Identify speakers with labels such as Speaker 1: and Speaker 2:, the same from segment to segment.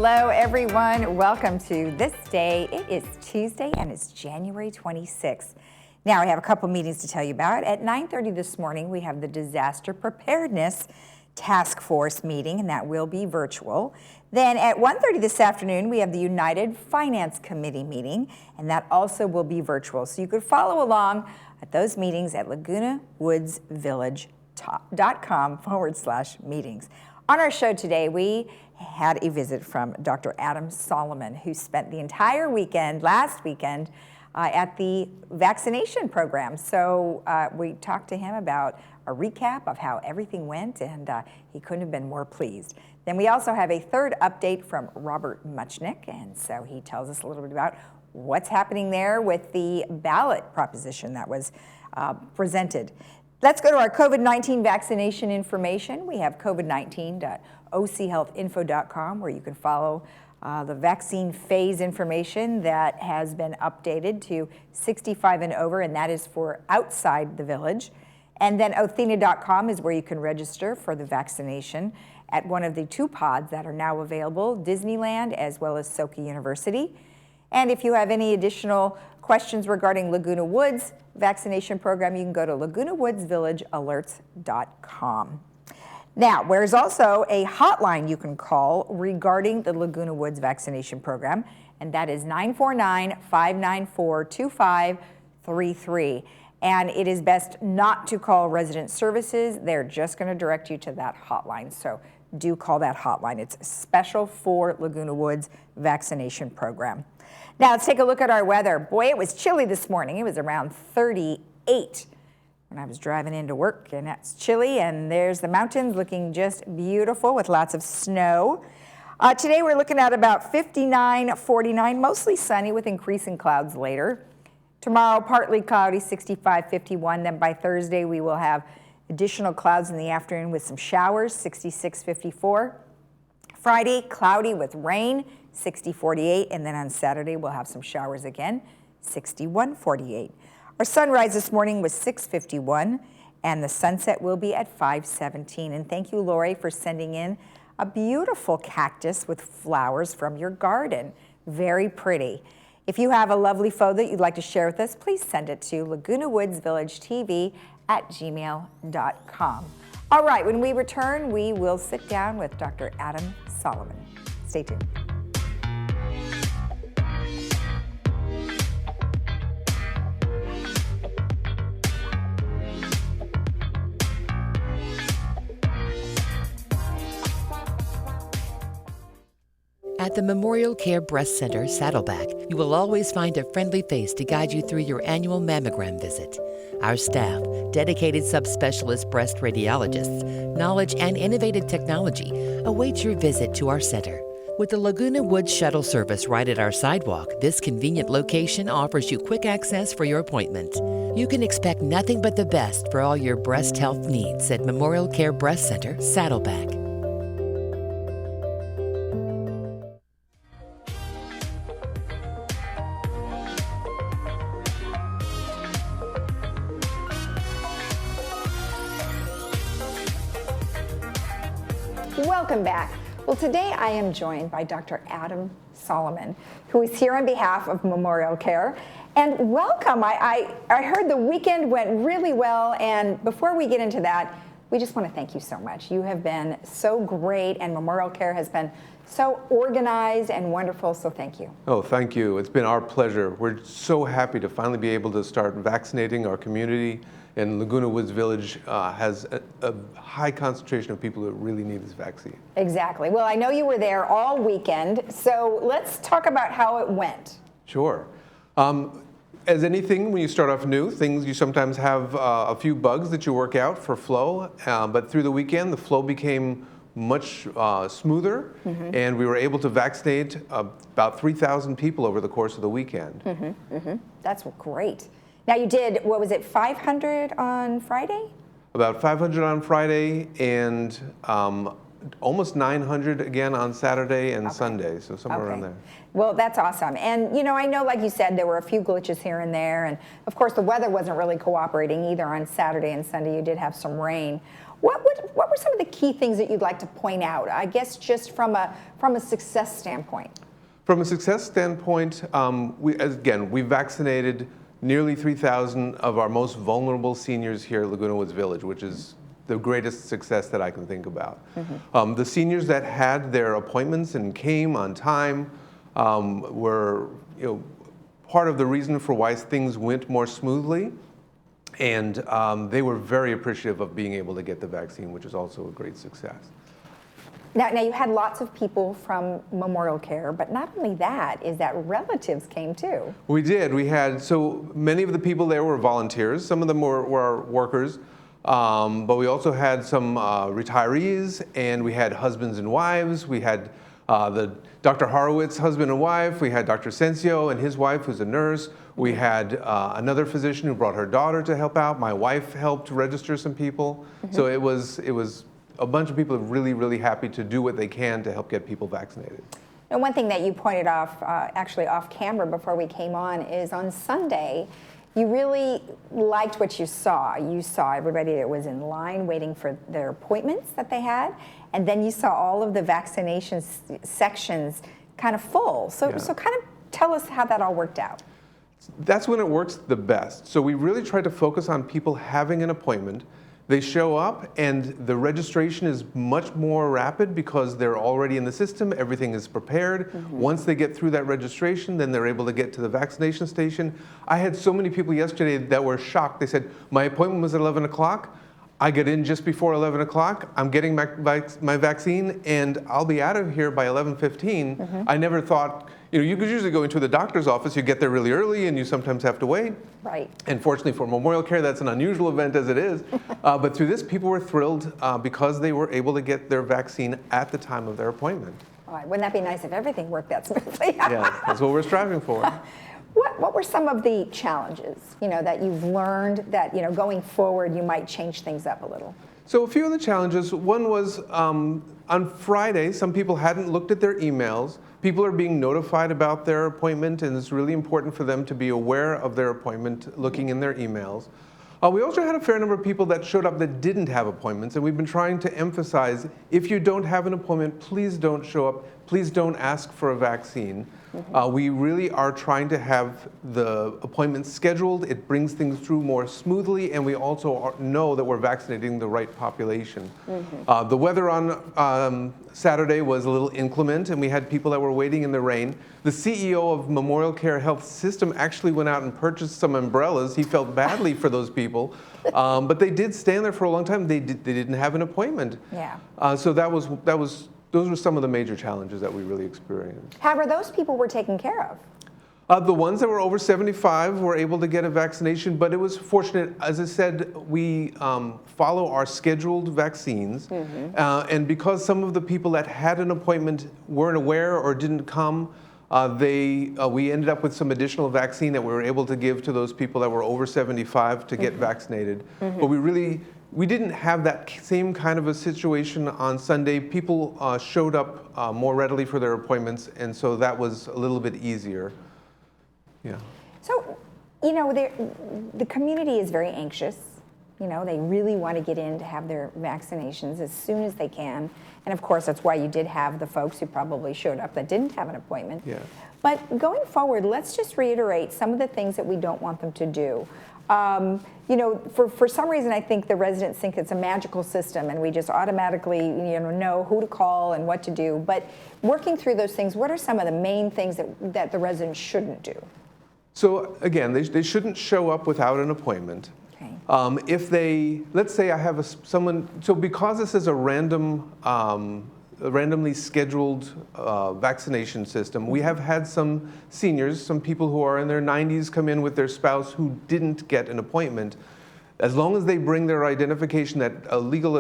Speaker 1: Hello, everyone. Welcome to This Day. It is Tuesday, and it's January 26th. Now, I have a couple meetings to tell you about. At 9:30 this morning, we have the Disaster Preparedness Task Force meeting, and that will be virtual. Then at 1:30 this afternoon, we have the United Finance Committee meeting, and that also will be virtual. So you could follow along at those meetings at lagunawoodsvillage.com/meetings. On our show today, we had a visit from Dr. Adam Solomon, who spent the entire weekend, last weekend, at the vaccination program. So we talked to him about a recap of how everything went, and he couldn't have been more pleased. Then we also have a third update from Robert Muchnick, and so he tells us a little bit about what's happening there with the ballot proposition that was presented. Let's go to our COVID-19 vaccination information. We have covid19.ochealthinfo.com, where you can follow the vaccine phase information that has been updated to 65 and over, and that is for outside the village. And then Othena.com is where you can register for the vaccination at one of the two pods that are now available, Disneyland as well as Soka University. And if you have any additional questions regarding Laguna Woods vaccination program, you can go to lagunawoodsvillagealerts.com. Now, there's also a hotline you can call regarding the Laguna Woods vaccination program, and that is 949-594-2533. And it is best not to call resident services. They're just going to direct you to that hotline. So do call that hotline. It's special for Laguna Woods vaccination program. Now let's take a look at our weather. Boy, it was chilly this morning. It was around 38 when I was driving into work, and that's chilly. And there's the mountains looking just beautiful with lots of snow. Today we're looking at about 59, 49, mostly sunny with increasing clouds later. Tomorrow, partly cloudy, 65, 51. Then by Thursday, we will have additional clouds in the afternoon with some showers, 66, 54. Friday, cloudy with rain, 60, 48. And then on Saturday, we'll have some showers again, 61, 48. Our sunrise this morning was 6:51, and the sunset will be at 5:17. And thank you, Lori, for sending in a beautiful cactus with flowers from your garden. Very pretty. If you have a lovely photo that you'd like to share with us, please send it to lagunawoodsvillagetv@gmail.com. All right, when we return, we will sit down with Dr. Adam Solomon. Stay tuned.
Speaker 2: At the Memorial Care Breast Center, Saddleback, you will always find a friendly face to guide you through your annual mammogram visit. Our staff, dedicated subspecialist breast radiologists, knowledge, and innovative technology await your visit to our center. With the Laguna Woods shuttle service right at our sidewalk, this convenient location offers you quick access for your appointment. You can expect nothing but the best for all your breast health needs at Memorial Care Breast Center, Saddleback.
Speaker 1: Welcome back. Well, today I am joined by Dr. Adam Solomon, who is here on behalf of Memorial Care. And welcome. I heard the weekend went really well, and before we get into that, we just want to thank you so much. You have been so great, and Memorial Care has been so organized and wonderful, so thank you.
Speaker 3: Oh, thank you. It's been our pleasure. We're so happy to finally be able to start vaccinating our community, and Laguna Woods Village has a high concentration of people that really need this vaccine.
Speaker 1: Exactly. Well, I know you were there all weekend, so let's talk about how it went.
Speaker 3: Sure. As anything, when you start off new, you sometimes have a few bugs that you work out for flow, but through the weekend, the flow became much smoother, and we were able to vaccinate about 3,000 people over the course of the weekend.
Speaker 1: That's great. Now you did, what was it, 500 on Friday?
Speaker 3: About 500 on Friday, and almost 900 again on Saturday and Sunday, so somewhere around there.
Speaker 1: Well, that's awesome. And, you know, I know, like you said, there were a few glitches here and there, and of course the weather wasn't really cooperating either on Saturday and Sunday. You did have some rain. What were some of the key things that you'd like to point out? I guess just from a success standpoint.
Speaker 3: From a success standpoint, we vaccinated nearly 3,000 of our most vulnerable seniors here at Laguna Woods Village, which is the greatest success that I can think about. The seniors that had their appointments and came on time were, part of the reason for why things went more smoothly, and they were very appreciative of being able to get the vaccine, which is also a great success.
Speaker 1: Now you had lots of people from Memorial Care, but not only that, is that relatives came too.
Speaker 3: We did. We had, so many of the people there were volunteers. Some of them were workers, but we also had some retirees, and we had husbands and wives. We had the Dr. Horowitz, husband and wife. We had Dr. Sensio and his wife, who's a nurse. We had another physician who brought her daughter to help out. My wife helped register some people. So it was a bunch of people really, really happy to do what they can to help get people vaccinated.
Speaker 1: And one thing that you pointed off, actually off camera before we came on, is on Sunday, you really liked what you saw. You saw everybody that was in line waiting for their appointments that they had, and then you saw all of the vaccination sections kind of full. So kind of tell us how that all worked out.
Speaker 3: That's when it works the best. So we really tried to focus on people having an appointment. They show up, and the registration is much more rapid because they're already in the system. Everything is prepared. Once they get through that registration, then they're able to get to the vaccination station. I had so many people yesterday that were shocked. They said, my appointment was at 11 o'clock. I get in just before 11 o'clock. I'm getting my vaccine, and I'll be out of here by 11:15. I never thought, you could usually go into the doctor's office. You get there really early, and you sometimes have to wait.
Speaker 1: Right.
Speaker 3: And fortunately for Memorial Care, that's an unusual event as it is. But through this, people were thrilled because they were able to get their vaccine at the time of their appointment.
Speaker 1: All right. Wouldn't that be nice if everything worked that smoothly?
Speaker 3: Yeah, that's what we're striving for.
Speaker 1: What were some of the challenges, that you've learned that, going forward, you might change things up a little?
Speaker 3: So a few of the challenges, one was on Friday, some people hadn't looked at their emails. People are being notified about their appointment, and it's really important for them to be aware of their appointment, looking in their emails. We also had a fair number of people that showed up that didn't have appointments, and we've been trying to emphasize, if you don't have an appointment, please don't show up. Please don't ask for a vaccine. We really are trying to have the appointments scheduled. It brings things through more smoothly, and we also know that we're vaccinating the right population. The weather on Saturday was a little inclement, and we had people that were waiting in the rain. The CEO of Memorial Care Health System actually went out and purchased some umbrellas. He felt badly for those people, but they did stand there for a long time. They didn't have an appointment.
Speaker 1: Yeah.
Speaker 3: So those were some of the major challenges that we really experienced.
Speaker 1: However, those people were taken care of.
Speaker 3: The ones that were over 75 were able to get a vaccination, but it was fortunate. As I said, we follow our scheduled vaccines, and because some of the people that had an appointment weren't aware or didn't come, we ended up with some additional vaccine that we were able to give to those people that were over 75 to get vaccinated. But we didn't have that same kind of a situation on Sunday. People showed up more readily for their appointments, and so that was a little bit easier. Yeah.
Speaker 1: So, the community is very anxious. They really want to get in to have their vaccinations as soon as they can. And of course, that's why you did have the folks who probably showed up that didn't have an appointment.
Speaker 3: Yeah.
Speaker 1: But going forward, let's just reiterate some of the things that we don't want them to do. For some reason, I think the residents think it's a magical system and we just automatically, know who to call and what to do. But working through those things, what are some of the main things that the residents shouldn't do?
Speaker 3: So again, they shouldn't show up without an appointment.
Speaker 1: Okay.
Speaker 3: If let's say I have someone, so because this is a randomly scheduled vaccination system, we have had some seniors, some people who are in their 90s come in with their spouse who didn't get an appointment. As long as they bring their identification, a legal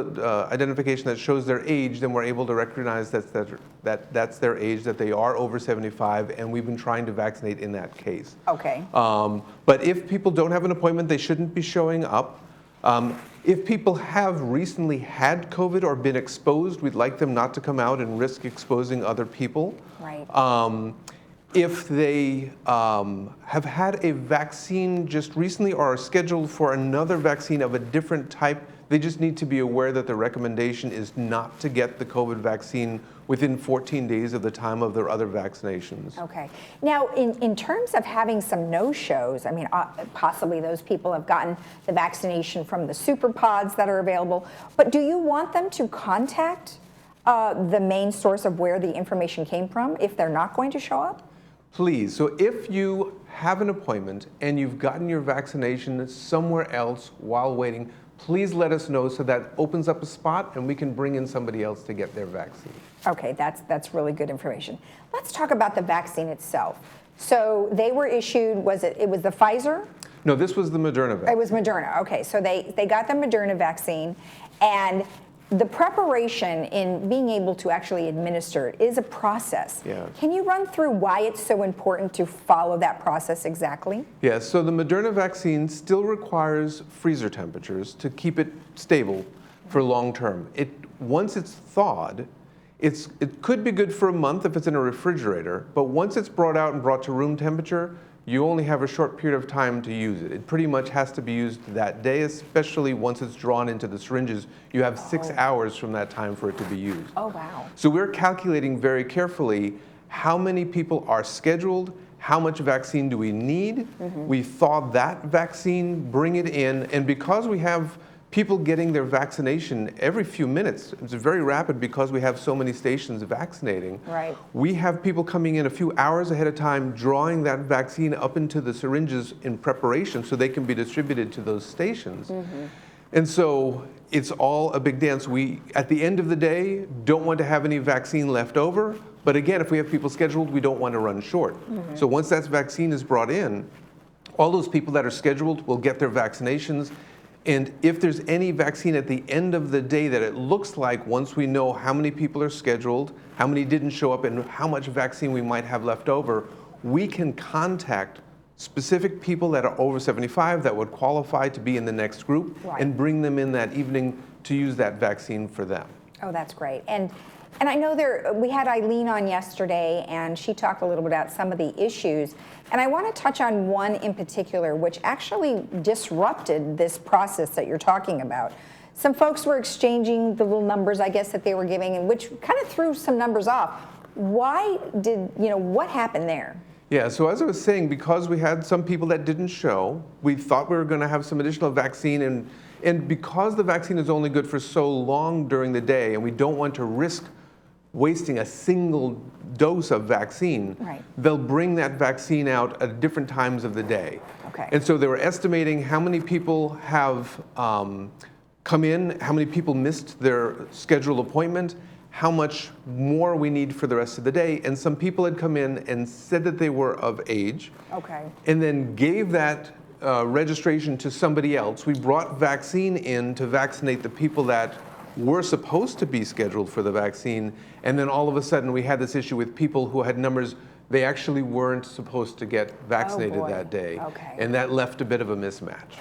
Speaker 3: identification that shows their age, then we're able to recognize that's their age, that they are over 75, and we've been trying to vaccinate in that case.
Speaker 1: Okay.
Speaker 3: But if people don't have an appointment, they shouldn't be showing up. If people have recently had COVID or been exposed, we'd like them not to come out and risk exposing other people.
Speaker 1: Right.
Speaker 3: If they have had a vaccine just recently or are scheduled for another vaccine of a different type, They just need to be aware that the recommendation is not to get the COVID vaccine within 14 days of the time of their other vaccinations.
Speaker 1: Okay. Now, in terms of having some no-shows, I mean, possibly those people have gotten the vaccination from the super pods that are available, but do you want them to contact the main source of where the information came from if they're not going to show up?
Speaker 3: Please. So if you have an appointment and you've gotten your vaccination somewhere else while waiting, please let us know so that opens up a spot and we can bring in somebody else to get their vaccine.
Speaker 1: Okay, that's really good information. Let's talk about the vaccine itself. So they were issued, it was the Pfizer?
Speaker 3: No, this was the Moderna vaccine.
Speaker 1: It was Moderna, okay. So they got the Moderna vaccine, and the preparation in being able to actually administer it is a process.
Speaker 3: Yeah.
Speaker 1: Can you run through why it's so important to follow that process exactly?
Speaker 3: Yes, so the Moderna vaccine still requires freezer temperatures to keep it stable for long term. Once it's thawed, it could be good for a month if it's in a refrigerator, but once it's brought out and brought to room temperature, you only have a short period of time to use it. It pretty much has to be used that day, especially once it's drawn into the syringes. You have 6 hours from that time for it to be used.
Speaker 1: Oh, wow.
Speaker 3: So we're calculating very carefully how many people are scheduled, how much vaccine do we need. We thaw that vaccine, bring it in, and because we have people getting their vaccination every few minutes, it's very rapid because we have so many stations vaccinating.
Speaker 1: Right.
Speaker 3: We have people coming in a few hours ahead of time, drawing that vaccine up into the syringes in preparation so they can be distributed to those stations. And so it's all a big dance. We, at the end of the day, don't want to have any vaccine left over. But again, if we have people scheduled, we don't want to run short. So once that vaccine is brought in, all those people that are scheduled will get their vaccinations. And if there's any vaccine at the end of the day that it looks like, once we know how many people are scheduled, how many didn't show up, and how much vaccine we might have left over, we can contact specific people that are over 75 that would qualify to be in the next group and bring them in that evening to use that vaccine for them.
Speaker 1: Oh, that's great. And I know we had Eileen on yesterday, and she talked a little bit about some of the issues. And I want to touch on one in particular, which actually disrupted this process that you're talking about. Some folks were exchanging the little numbers, I guess, that they were giving, and which kind of threw some numbers off. What happened there?
Speaker 3: Yeah, so as I was saying, because we had some people that didn't show, we thought we were going to have some additional vaccine, and because the vaccine is only good for so long during the day, and we don't want to risk wasting a single dose of vaccine, they'll bring that vaccine out at different times of the day.
Speaker 1: Okay.
Speaker 3: And so they were estimating how many people have come in, how many people missed their scheduled appointment, how much more we need for the rest of the day. And some people had come in and said that they were of age, and then gave that registration to somebody else. We brought vaccine in to vaccinate the people that were supposed to be scheduled for the vaccine, and then all of a sudden we had this issue with people who had numbers they actually weren't supposed to get vaccinated that day. And that left a bit of a mismatch.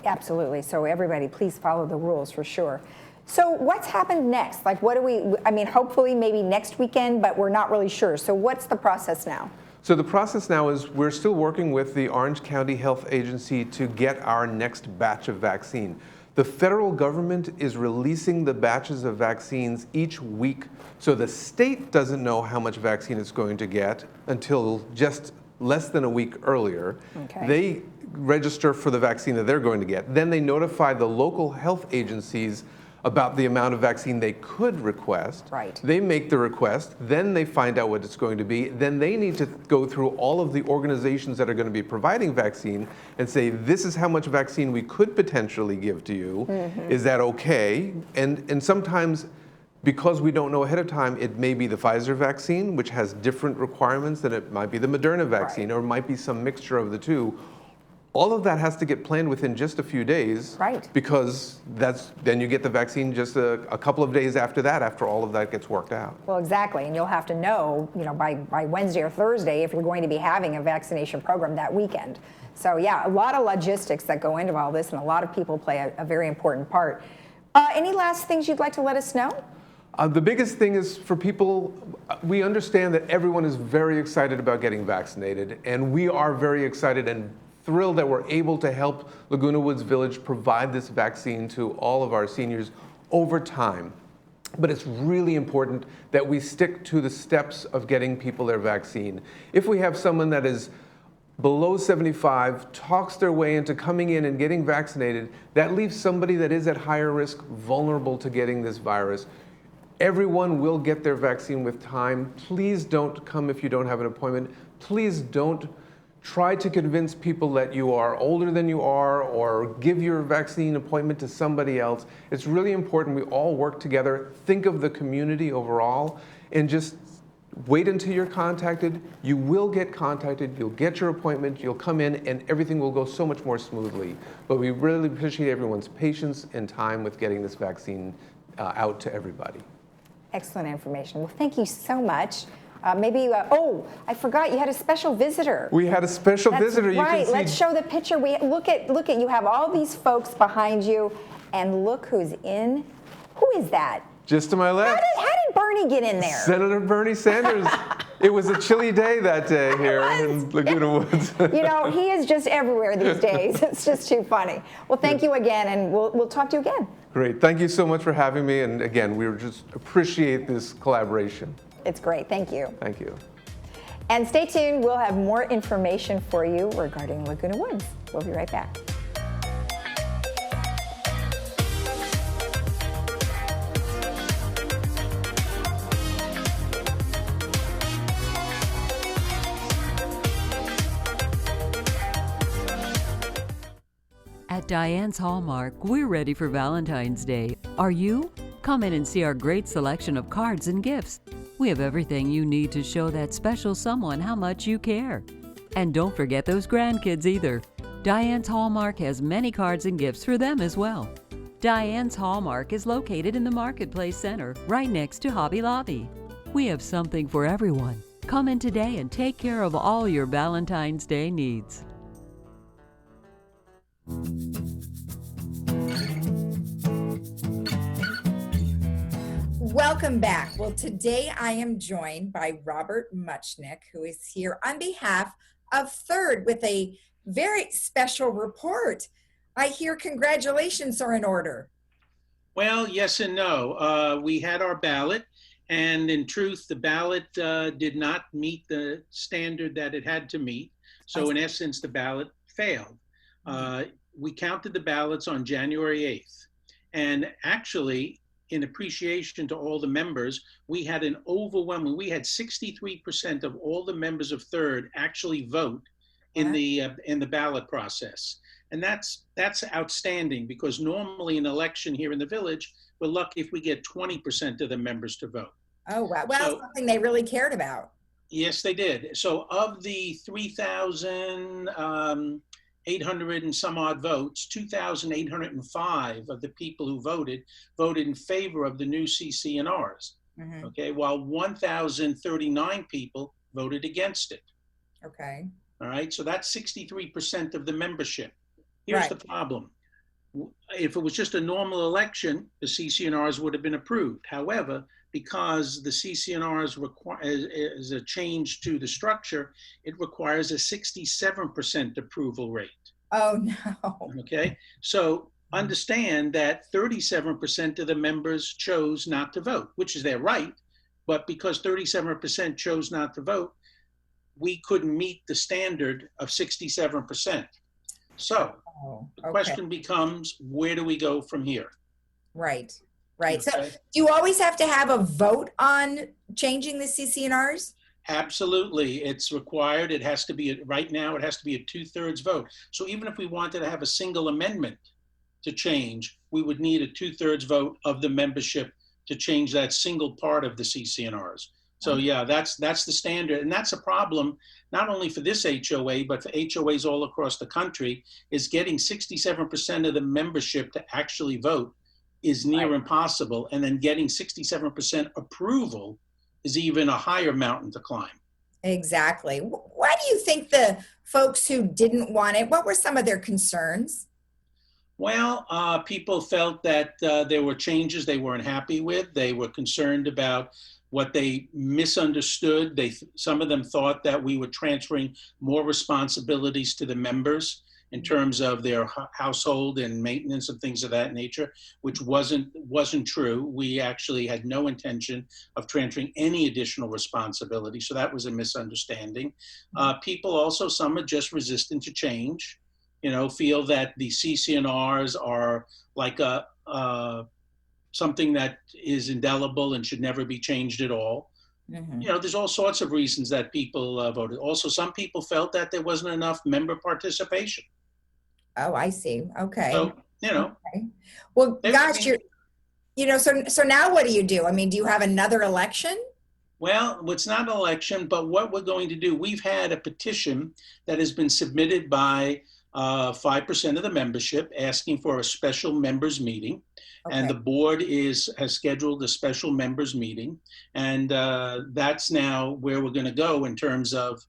Speaker 1: Absolutely. So everybody, please follow the rules for sure. So what's happened next? Like, hopefully maybe next weekend, but we're not really sure. So what's the process now?
Speaker 3: So the process now is we're still working with the Orange County Health Agency to get our next batch of vaccine. The federal government is releasing the batches of vaccines each week, so the state doesn't know how much vaccine it's going to get until just less than a week earlier. They register for the vaccine that they're going to get. Then they notify the local health agencies about the amount of vaccine they could request. They make the request, then they find out what it's going to be, then they need to go through all of the organizations that are going to be providing vaccine and say, this is how much vaccine we could potentially give to you. Is that okay? And sometimes, because we don't know ahead of time, it may be the Pfizer vaccine, which has different requirements than it might be the Moderna vaccine, or it might be some mixture of the two. All of that has to get planned within just a few days, because then you get the vaccine just a couple of days after that, after all of that gets worked out.
Speaker 1: Well, exactly, and you'll have to know, by Wednesday or Thursday if you're going to be having a vaccination program that weekend. So yeah, a lot of logistics that go into all this, and a lot of people play a very important part. Any last things you'd like to let us know?
Speaker 3: The biggest thing is for people, we understand that everyone is very excited about getting vaccinated, and we are very excited and thrilled that we're able to help Laguna Woods Village provide this vaccine to all of our seniors over time. But it's really important that we stick to the steps of getting people their vaccine. If we have someone that is below 75, talks their way into coming in and getting vaccinated, that leaves somebody that is at higher risk vulnerable to getting this virus. Everyone will get their vaccine with time. Please don't come if you don't have an appointment. Please don't try to convince people that you are older than you are or give your vaccine appointment to somebody else. It's really important we all work together, think of the community overall, and just wait until you're contacted. You will get contacted, you'll get your appointment, you'll come in, and everything will go so much more smoothly. But we really appreciate everyone's patience and time with getting this vaccine out to everybody.
Speaker 1: Excellent information. Well, thank you so much. Oh, I forgot you had a special visitor.
Speaker 3: We had a special visitor.
Speaker 1: Right.
Speaker 3: You can see.
Speaker 1: Let's show the picture. Look at you have all these folks behind you, and look who's in. Who is that?
Speaker 3: Just to my left.
Speaker 1: How did Bernie get in there?
Speaker 3: Senator Bernie Sanders. It was a chilly day that day here in Laguna Woods.
Speaker 1: You know, he is just everywhere these days. It's just too funny. Well, thank you again, and we'll talk to you again.
Speaker 3: Great. Thank you so much for having me. And again, we just appreciate this collaboration.
Speaker 1: It's great. Thank you.
Speaker 3: Thank you.
Speaker 1: And stay tuned. We'll have more information for you regarding Laguna Woods. We'll be right back.
Speaker 4: At Diane's Hallmark, we're ready for Valentine's Day. Are you? Come in and see our great selection of cards and gifts. We have everything you need to show that special someone how much you care. And don't forget those grandkids either. Diane's Hallmark has many cards and gifts for them as well. Diane's Hallmark is located in the Marketplace Center, right next to Hobby Lobby. We have something for everyone. Come in today and take care of all your Valentine's Day needs.
Speaker 1: Welcome back. Well, today I am joined by Robert Muchnick, who is here on behalf of Third with a very special report. I hear congratulations are in order.
Speaker 5: Well, yes and no. We had our ballot, and in truth, the ballot did not meet the standard that it had to meet. So in essence, the ballot failed. We counted the ballots on January 8th. And actually, in appreciation to all the members, we had an overwhelming, we had 63% of all the members of Third actually vote in the ballot process. And that's outstanding, because normally an election here in the village, we're lucky if we get 20% of the members to vote.
Speaker 1: Oh, wow. Well, something they really cared about.
Speaker 5: Yes, they did. So of the 3,800 and some odd votes, 2,805 of the people who voted in favor of the new CC&Rs. Mm-hmm. Okay, while 1,039 people voted against it.
Speaker 1: Okay.
Speaker 5: All right, so that's 63% of the membership. Here's the problem. If it was just a normal election, the CC&Rs would have been approved. However, because the CC&Rs is a change to the structure, it requires a 67% approval rate.
Speaker 1: Oh, no.
Speaker 5: Okay, so understand that 37% of the members chose not to vote, which is their right, but because 37% chose not to vote, we couldn't meet the standard of 67%. So the question becomes, where do we go from here?
Speaker 1: Right. Right. So do you always have to have a vote on changing the CC&Rs?
Speaker 5: Absolutely. It's required. It has to be, right now, it has to be a 2/3 vote. So even if we wanted to have a single amendment to change, we would need a 2/3 vote of the membership to change that single part of the CC&Rs. So yeah, that's the standard. And that's a problem, not only for this HOA, but for HOAs all across the country, is getting 67% of the membership to actually vote is near impossible. And then getting 67% approval is even a higher mountain to climb.
Speaker 1: Exactly. Why do you think the folks who didn't want it, what were some of their concerns?
Speaker 5: Well, people felt that there were changes they weren't happy with. They were concerned about what they misunderstood. Some of them thought that we were transferring more responsibilities to the members in terms of their household and maintenance and things of that nature, which wasn't true. We actually had no intention of transferring any additional responsibility, so that was a misunderstanding. People also, some are just resistant to change, feel that the CCNRs are like something that is indelible and should never be changed at all. There's all sorts of reasons that people voted. Also, some people felt that there wasn't enough member participation.
Speaker 1: Oh, I see. Okay.
Speaker 5: So,
Speaker 1: Okay. Well, gosh, so now what do you do? I mean, do you have another election?
Speaker 5: Well, it's not an election, but what we're going to do, we've had a petition that has been submitted by 5% of the membership asking for a special members meeting.
Speaker 1: Okay.
Speaker 5: And the board has scheduled a special members meeting. And that's now where we're going to go in terms of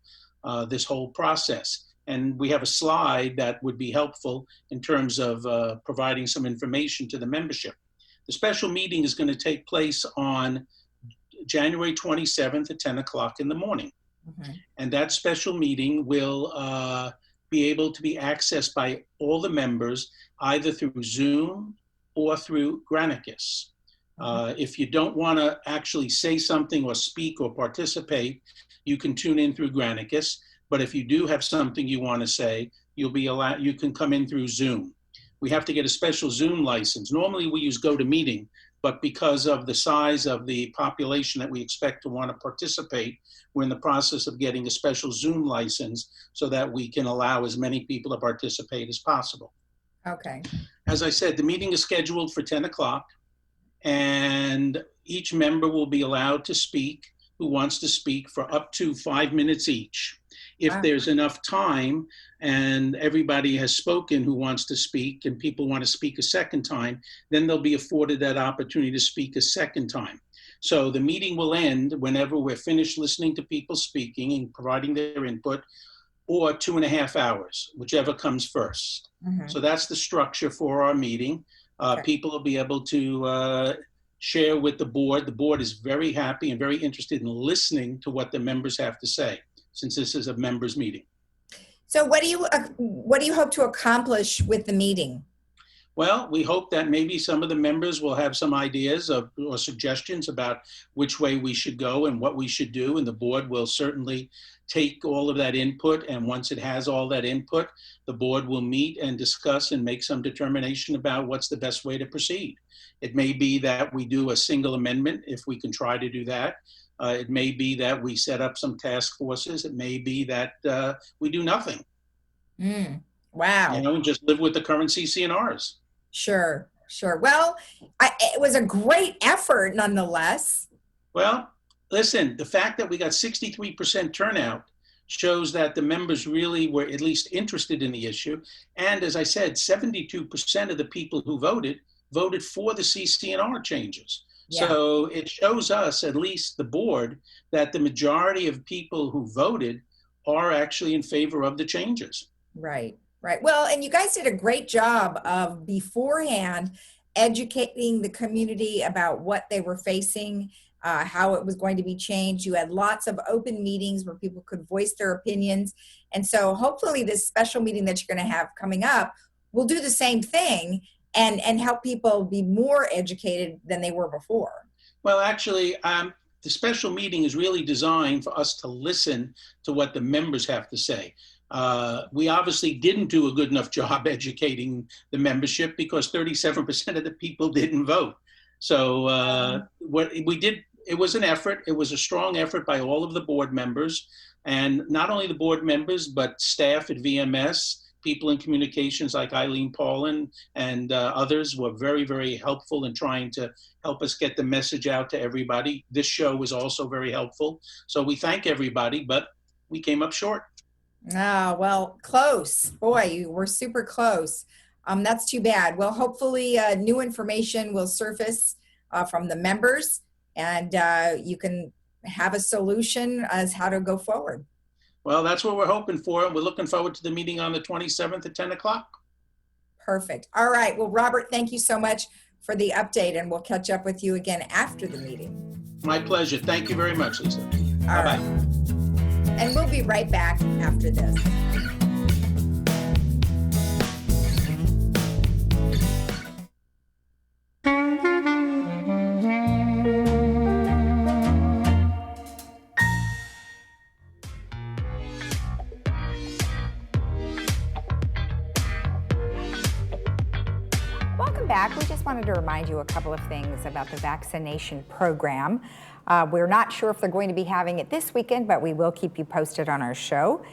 Speaker 5: this whole process. And we have a slide that would be helpful in terms of providing some information to the membership. The special meeting is going to take place on January 27th at 10 o'clock in the morning. And that special meeting will be able to be accessed by all the members either through Zoom or through Granicus. If you don't want to actually say something or speak or participate, you can tune in through Granicus. But if you do have something you want to say, you can come in through Zoom. We have to get a special Zoom license. Normally we use GoToMeeting, but because of the size of the population that we expect to want to participate, we're in the process of getting a special Zoom license so that we can allow as many people to participate as possible.
Speaker 1: Okay.
Speaker 5: As I said, the meeting is scheduled for 10 o'clock, and each member will be allowed to speak who wants to speak for up to 5 minutes each. If there's enough time and everybody has spoken who wants to speak and people want to speak a second time, then they'll be afforded that opportunity to speak a second time. So the meeting will end whenever we're finished listening to people speaking and providing their input, or 2.5 hours, whichever comes first. So that's the structure for our meeting. People will be able to share with the board. The board is very happy and very interested in listening to what the members have to say, since this is a members meeting.
Speaker 1: So what do you hope to accomplish with the meeting?
Speaker 5: Well, we hope that maybe some of the members will have some ideas or suggestions about which way we should go and what we should do, and the board will certainly take all of that input, and once it has all that input, the board will meet and discuss and make some determination about what's the best way to proceed. It may be that we do a single amendment if we can try to do that. It may be that we set up some task forces. It may be that we do nothing.
Speaker 1: Wow.
Speaker 5: And just live with the current CCNRs.
Speaker 1: Sure. Well, it was a great effort nonetheless.
Speaker 5: Well, listen, the fact that we got 63% turnout shows that the members really were at least interested in the issue. And as I said, 72% of the people who voted for the CCNR changes. Yeah. So it shows us, at least the board, that the majority of people who voted are actually in favor of the changes.
Speaker 1: Right. Well, and you guys did a great job of beforehand educating the community about what they were facing, how it was going to be changed. You had lots of open meetings where people could voice their opinions. And so hopefully this special meeting that you're going to have coming up will do the same thing and help people be more educated than they were before.
Speaker 5: Well, actually, the special meeting is really designed for us to listen to what the members have to say. We obviously didn't do a good enough job educating the membership because 37% of the people didn't vote. So what we did, it was an effort. It was a strong effort by all of the board members, and not only the board members, but staff at VMS, people in communications like Eileen Paulin and others were very, very helpful in trying to help us get the message out to everybody. This show was also very helpful. So we thank everybody, but we came up short.
Speaker 1: Oh, well, close. Boy, you were super close. That's too bad. Well, hopefully new information will surface from the members, and you can have a solution as how to go forward.
Speaker 5: Well, that's what we're hoping for. We're looking forward to the meeting on the 27th at 10 o'clock.
Speaker 1: Perfect. All right. Well, Robert, thank you so much for the update, and we'll catch up with you again after the meeting.
Speaker 5: My pleasure. Thank you very much, Lisa.
Speaker 1: All
Speaker 5: Bye-bye.
Speaker 1: right. And we'll be right back after this. Welcome back. We just wanted to remind you a couple of things about the vaccination program. We're not sure if they're going to be having it this weekend, but we will keep you posted on our show.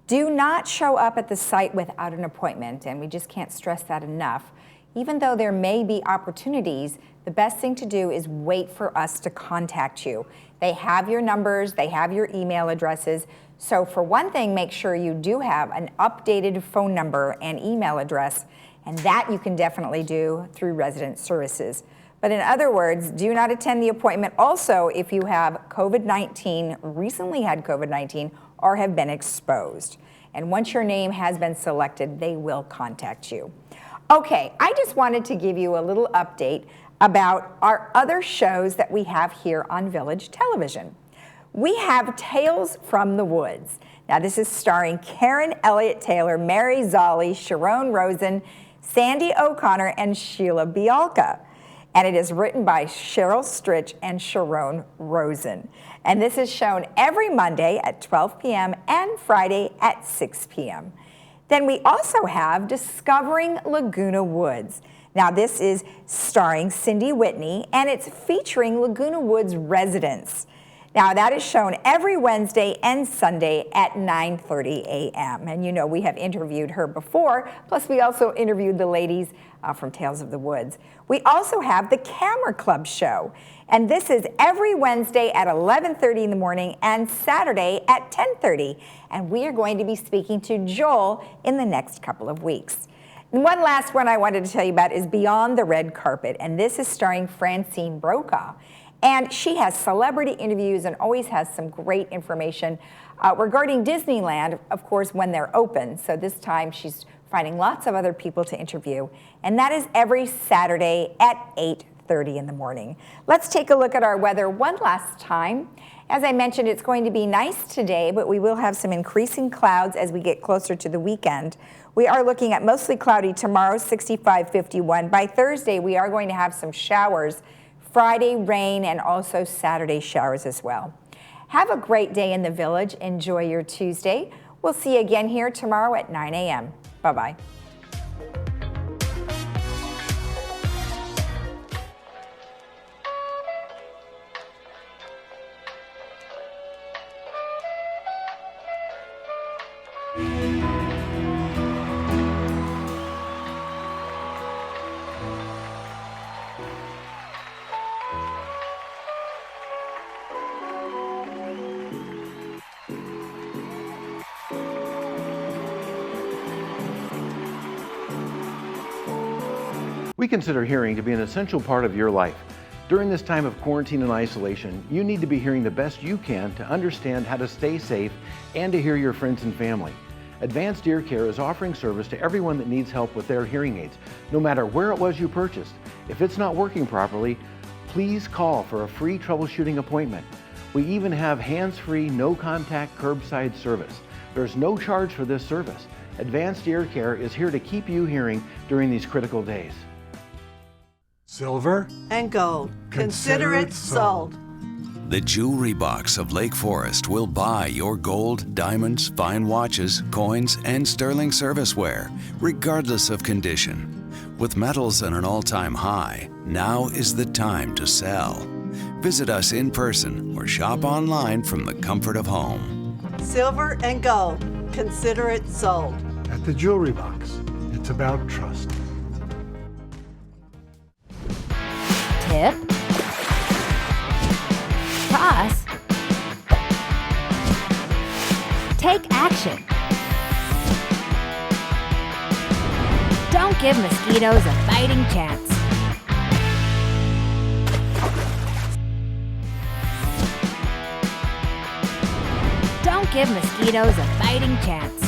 Speaker 1: Do not show up at the site without an appointment, and we just can't stress that enough. Even though there may be opportunities, the best thing to do is wait for us to contact you. They have your numbers, they have your email addresses. So for one thing, make sure you do have an updated phone number and email address, and that you can definitely do through resident services. But in other words, do not attend the appointment also if you have COVID-19, recently had COVID-19, or have been exposed. And once your name has been selected, they will contact you. Okay, I just wanted to give you a little update about our other shows that we have here on Village Television. We have Tales from the Woods. Now this is starring Karen Elliott Taylor, Mary Zolli, Sharon Rosen, Sandy O'Connor, and Sheila Bialka. And it is written by Cheryl Stritch and Sharon Rosen. And this is shown every Monday at 12 p.m. and Friday at 6 p.m. Then we also have Discovering Laguna Woods. Now this is starring Cindy Whitney, and it's featuring Laguna Woods residents. Now that is shown every Wednesday and Sunday at 9:30 a.m. And you know we have interviewed her before, plus we also interviewed the ladies from Tales of the Woods. We also have the Camera Club show, and this is every Wednesday at 11:30 in the morning and Saturday at 10:30. And we are going to be speaking to Joel in the next couple of weeks. And one last one I wanted to tell you about is Beyond the Red Carpet, and this is starring Francine Brokaw. And she has celebrity interviews and always has some great information regarding Disneyland, of course, when they're open. So this time she's finding lots of other people to interview. And that is every Saturday at 8:30 in the morning. Let's take a look at our weather one last time. As I mentioned, it's going to be nice today, but we will have some increasing clouds as we get closer to the weekend. We are looking at mostly cloudy tomorrow, 65, 51. By Thursday, we are going to have some showers. Friday, rain, and also Saturday showers as well. Have a great day in the Village. Enjoy your Tuesday. We'll see you again here tomorrow at 9 a.m. Bye-bye.
Speaker 6: We consider hearing to be an essential part of your life. During this time of quarantine and isolation, you need to be hearing the best you can to understand how to stay safe and to hear your friends and family. Advanced Ear Care is offering service to everyone that needs help with their hearing aids, no matter where it was you purchased. If it's not working properly, please call for a free troubleshooting appointment. We even have hands-free, no-contact curbside service. There's no charge for this service. Advanced Ear Care is here to keep you hearing during these critical days.
Speaker 7: Silver
Speaker 8: and gold. Consider it sold.
Speaker 9: The Jewelry Box of Lake Forest will buy your gold, diamonds, fine watches, coins, and sterling serviceware, regardless of condition. With metals at an all-time high, now is the time to sell. Visit us in person or shop online from the comfort of home.
Speaker 8: Silver and gold. Consider it sold.
Speaker 7: at the Jewelry Box. It's about trust.
Speaker 10: Tip. Toss. Take action. Don't give mosquitoes a fighting chance. Don't give mosquitoes a fighting chance.